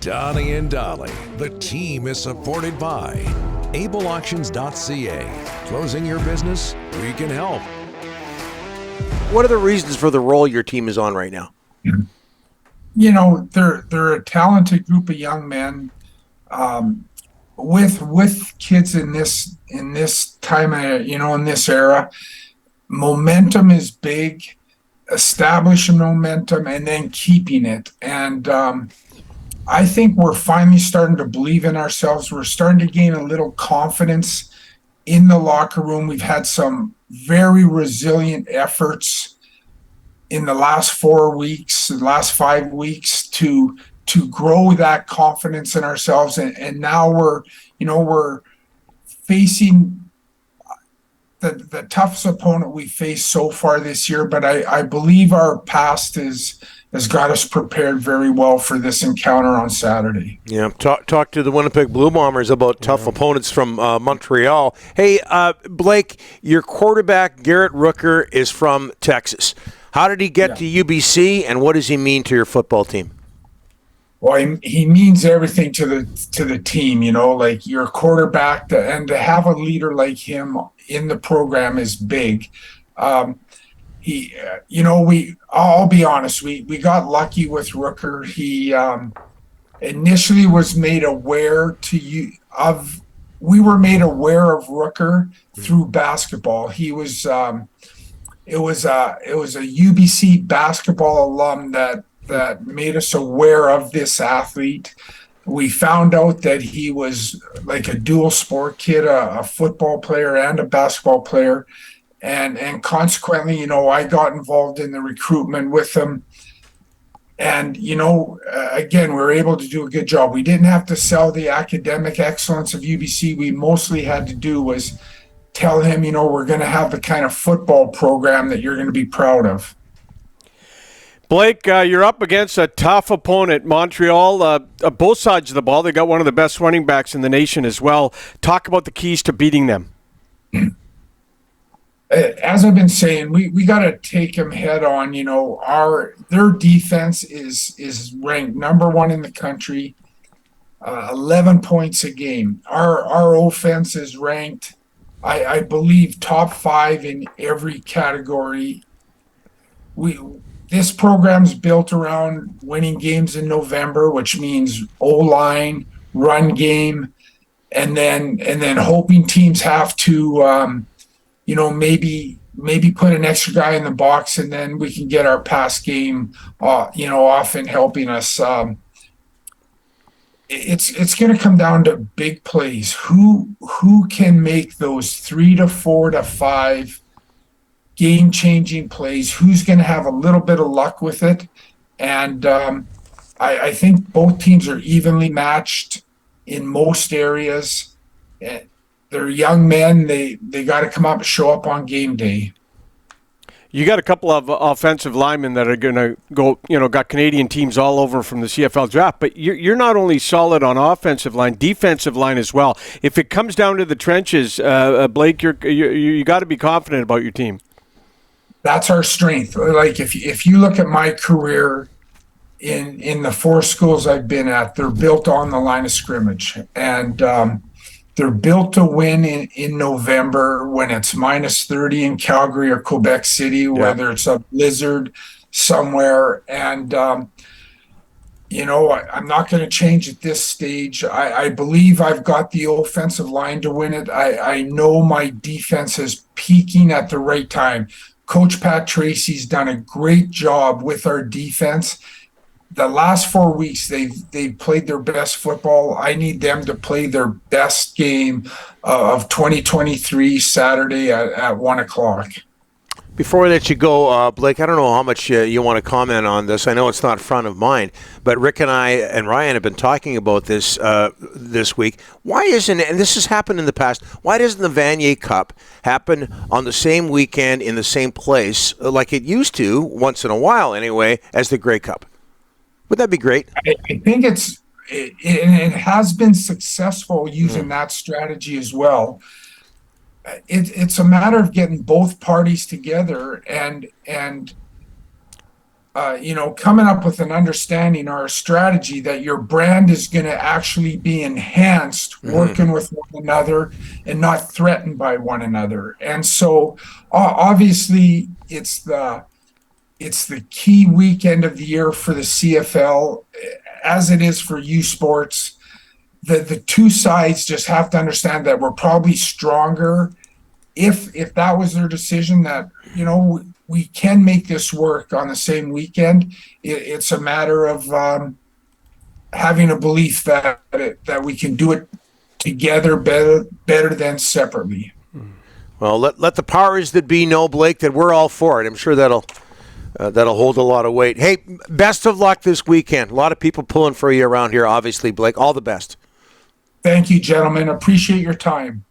Donnie and Dolly. The team is supported by ableauctions.ca. Closing your business? We can help. What are the reasons for the role your team is on right now? You know, they're a talented group of young men, with kids in this time of, in this era. Momentum is big. Establishing momentum and then keeping it. And I think we're finally starting to believe in ourselves. We're starting to gain a little confidence in the locker room. We've had some very resilient efforts in the last 4 weeks, the last 5 weeks to grow that confidence in ourselves. And now we're facing the toughest opponent we faced so far this year, but I believe our past has got us prepared very well for this encounter on Saturday. Yeah, talk to the Winnipeg Blue Bombers about tough opponents from Montreal. Hey, Blake, your quarterback, Garrett Rooker, is from Texas. How did he get to UBC, and what does he mean to your football team? Well, he means everything to the team, like your quarterback, and to have a leader like him in the program is big. I'll be honest, we got lucky with Rooker. He initially was made aware we were made aware of Rooker through basketball. He was it was a UBC basketball alum that made us aware of this athlete. We found out that he was like a dual sport kid, a football player and a basketball player. And consequently, I got involved in the recruitment with him. And, again, we were able to do a good job. We didn't have to sell the academic excellence of UBC. We mostly had to do was tell him, we're going to have the kind of football program that you're going to be proud of. Blake, you're up against a tough opponent, Montreal. Both sides of the ball, they got one of the best running backs in the nation as well. Talk about the keys to beating them. As I've been saying, we got to take them head on. Their defense is ranked number one in the country, 11 points a game. Our offense is ranked, I believe, top 5 in every category. This program's built around winning games in November, which means O-line, run game, and then hoping teams have to, maybe put an extra guy in the box, and then we can get our pass game, off and helping us. It's going to come down to big plays. Who can make those 3 to 4 to 5 game-changing plays? Who's going to have a little bit of luck with it? And I think both teams are evenly matched in most areas. They're young men. They got to come up and show up on game day. You got a couple of offensive linemen that are going to go, got Canadian teams all over from the CFL draft, but you're not only solid on offensive line, defensive line as well. If it comes down to the trenches, Blake, you got to be confident about your team. That's our strength. Like if you look at my career in the 4 schools I've been at, they're built on the line of scrimmage, and they're built to win in November when it's minus 30 in Calgary or Quebec City, whether it's a blizzard somewhere. And I'm not going to change at this stage. I believe I've got the offensive line to win it. I know my defense is peaking at the right time. Coach Pat Tracy's done a great job with our defense. The last 4 weeks, they've played their best football. I need them to play their best game of 2023 Saturday at 1 o'clock. Before I let you go, Blake, I don't know how much you want to comment on this. I know it's not front of mind, but Rick and I and Ryan have been talking about this this week. Why isn't, and this has happened in the past, why doesn't the Vanier Cup happen on the same weekend in the same place like it used to, once in a while anyway, as the Grey Cup? Would that be great? I think it has been successful using that strategy as well. It's a matter of getting both parties together and coming up with an understanding or a strategy that your brand is going to actually be enhanced, working with one another and not threatened by one another. And so obviously it's the key weekend of the year for the CFL, as it is for U Sports. The two sides just have to understand that we're probably stronger if that was their decision, that we can make this work on the same weekend. It's a matter of having a belief that we can do it together better than separately. Well, let the powers that be know, Blake, that we're all for it. I'm sure that'll hold a lot of weight. Hey, best of luck this weekend. A lot of people pulling for you around here, obviously, Blake. All the best. Thank you, gentlemen. Appreciate your time.